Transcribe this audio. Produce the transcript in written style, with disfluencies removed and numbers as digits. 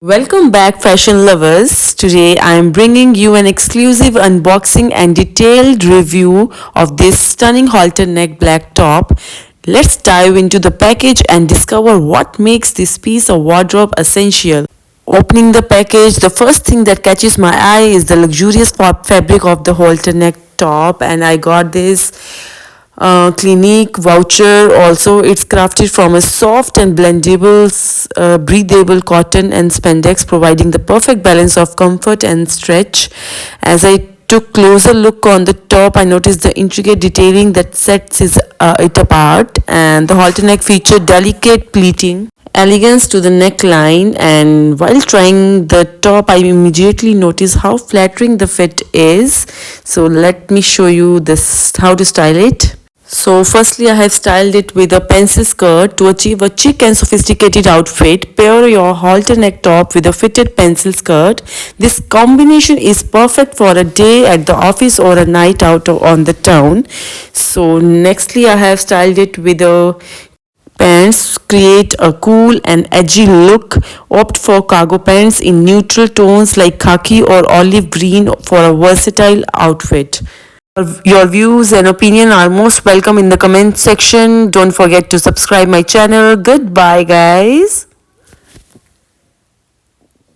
Welcome back, fashion lovers. Today I am bringing you an exclusive unboxing and detailed review of this stunning halter neck black top. Let's dive into the package and discover what makes this piece of wardrobe essential. Opening the package, the first thing that catches my eye is the luxurious fabric of the halter neck top, and I got this Clinique voucher. Also, it's crafted from a soft and blendable, breathable cotton and spandex, providing the perfect balance of comfort and stretch. As I took closer look on the top, I noticed the intricate detailing that sets it apart, and the halter neck featured delicate pleating elegance to the neckline. And while trying the top, I immediately noticed how flattering the fit is. So let me show you this how to style it. So firstly, I have styled it with a pencil skirt. To achieve a chic and sophisticated outfit, pair your halter neck top with a fitted pencil skirt. This combination is perfect for a day at the office or a night out on the town. So nextly, I have styled it with a pants. Create a cool and edgy look. Opt for cargo pants in neutral tones like khaki or olive green for a versatile outfit. Your views and opinion are most welcome in the comment section. Don't forget to subscribe my channel. Goodbye, guys.